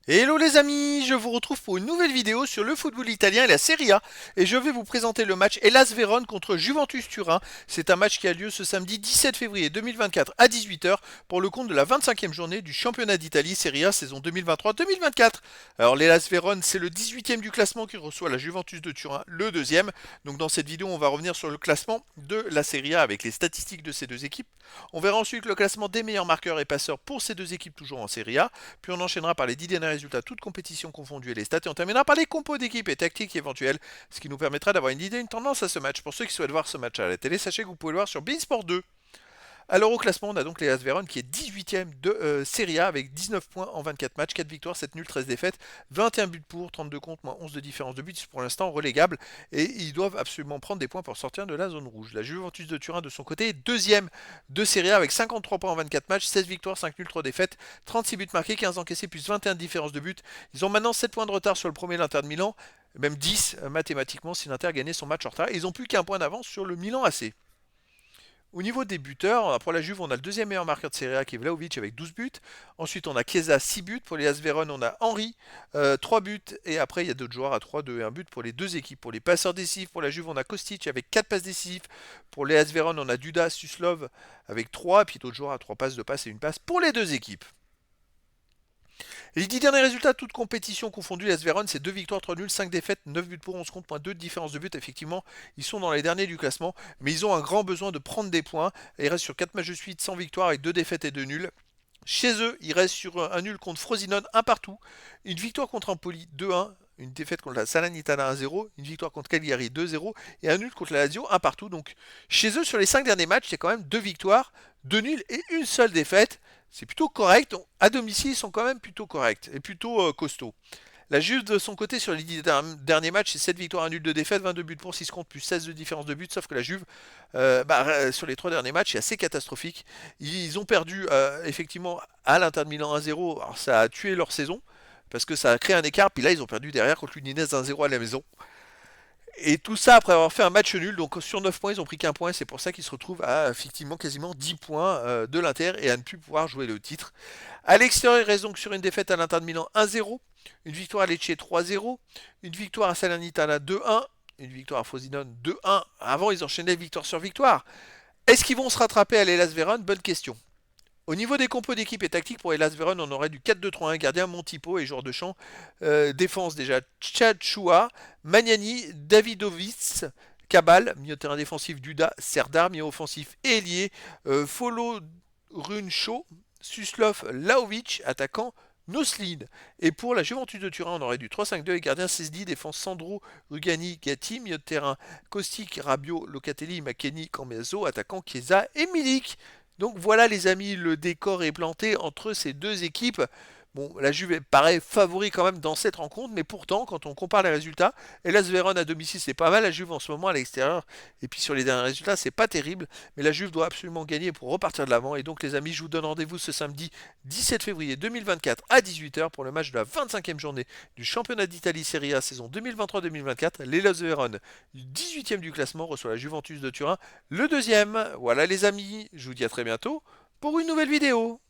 Hello les amis, je vous retrouve pour une nouvelle vidéo sur le football italien et la Serie A et je vais vous présenter le match Hellas Vérone contre Juventus Turin. C'est un match qui a lieu ce samedi 17 février 2024 à 18h pour le compte de la 25e journée du championnat d'Italie Serie A saison 2023-2024. Alors l'Hellas Vérone c'est le 18e du classement qui reçoit la Juventus de Turin, le deuxième. Donc dans cette vidéo on va revenir sur le classement de la Serie A avec les statistiques de ces deux équipes. On verra ensuite le classement des meilleurs marqueurs et passeurs pour ces deux équipes toujours en Serie A. Puis on enchaînera par les 10 derniers résultats, toutes compétitions confondues et les stats. Et on terminera par les compos d'équipe et tactiques éventuelles, ce qui nous permettra d'avoir une idée, une tendance à ce match. Pour ceux qui souhaitent voir ce match à la télé, sachez que vous pouvez le voir sur Beansport 2. Alors au classement, on a donc l'Hellas Vérone qui est 18e de Serie A avec 19 points en 24 matchs, 4 victoires, 7 nuls, 13 défaites, 21 buts pour, 32 contre, moins 11 de différence de buts, pour l'instant relégable et ils doivent absolument prendre des points pour sortir de la zone rouge. La Juventus de Turin de son côté est deuxième de Serie A avec 53 points en 24 matchs, 16 victoires, 5 nuls, 3 défaites, 36 buts marqués, 15 encaissés plus 21 de différence de buts. Ils ont maintenant 7 points de retard sur le premier, l'Inter de Milan, même 10 mathématiquement si l'Inter gagnait son match en retard. Ils n'ont plus qu'un point d'avance sur le Milan AC. Au niveau des buteurs, pour la Juve, on a le deuxième meilleur marqueur de Serie A qui est Vlahovic avec 12 buts. Ensuite, on a Chiesa 6 buts. Pour les AS Vérone, on a Henry 3 buts. Et après, il y a d'autres joueurs à 3, 2 et 1 but pour les deux équipes. Pour les passeurs décisifs, pour la Juve, on a Kostic avec 4 passes décisives. Pour les AS Vérone, on a Duda, Suslov avec 3. Et puis d'autres joueurs à 3 passes, 2 passes et une passe pour les deux équipes. Les 10 derniers résultats, toutes compétitions confondues, l'AS Vérone, c'est 2 victoires, 3 nuls, 5 défaites, 9 buts pour, 11 contre, moins 2 de différence de but. Effectivement, ils sont dans les derniers du classement, mais ils ont un grand besoin de prendre des points. Ils restent sur 4 matchs de suite, sans victoire, avec 2 défaites et 2 nuls. Chez eux, ils restent sur un nul contre Frosinone, un partout. Une victoire contre Empoli, 2-1. Une défaite contre la Salernitana 1-0, une victoire contre Cagliari 2-0 et un nul contre la Lazio 1 partout. Donc chez eux, sur les 5 derniers matchs, c'est quand même 2 victoires, 2 nuls et une seule défaite. C'est plutôt correct. À domicile, ils sont quand même plutôt corrects et plutôt costauds. La Juve de son côté sur les 10 derniers matchs, c'est 7 victoires, 1 nul de défaite, 22 buts pour, 6 contre, plus 16 de différence de but. Sauf que la Juve, sur les 3 derniers matchs, c'est assez catastrophique. Ils ont perdu effectivement à l'Inter de Milan 1-0. Alors ça a tué leur saison parce que ça a créé un écart. Puis là, ils ont perdu derrière contre l'Udinese 1-0 à la maison. Et tout ça après avoir fait un match nul, donc sur 9 points, ils ont pris qu'un point, c'est pour ça qu'ils se retrouvent à effectivement quasiment 10 points de l'Inter et à ne plus pouvoir jouer le titre. À l'extérieur, ils restent donc sur une défaite à l'Inter de Milan 1-0, une victoire à Lecce 3-0, une victoire à Salernitana 2-1, une victoire à Frosinone 2-1. Avant, ils enchaînaient victoire sur victoire. Est-ce qu'ils vont se rattraper à l'Hellas Vérone? Bonne question. Au niveau des compos d'équipe et tactique pour Hellas Vérone, on aurait du 4-2-3-1, gardien Montipo et joueur de champ. Défense déjà Tchadchoua, Magnani, Davidovic, Cabal, milieu de terrain défensif Duda, Serdar, milieu offensif Elie, Folo Runcho, Suslov Laovic, attaquant Noslin. Et pour la Juventus de Turin, on aurait du 3-5-2 et gardien Cesdi, défense Sandro, Rugani, Gatti, milieu de terrain Kostic, Rabiot, Locatelli, McKenny, Cambiaso, attaquant Chiesa et Milik. Donc voilà les amis, le décor est planté entre ces deux équipes. Bon, la Juve paraît favori quand même dans cette rencontre, mais pourtant, quand on compare les résultats, Hellas Vérone à domicile, c'est pas mal, la Juve en ce moment à l'extérieur, et puis sur les derniers résultats, c'est pas terrible, mais la Juve doit absolument gagner pour repartir de l'avant, et donc les amis, je vous donne rendez-vous ce samedi 17 février 2024 à 18h pour le match de la 25e journée du championnat d'Italie Serie A saison 2023-2024. L'Hellas Vérone, 18e du classement, reçoit la Juventus de Turin, le deuxième. Voilà les amis, je vous dis à très bientôt pour une nouvelle vidéo.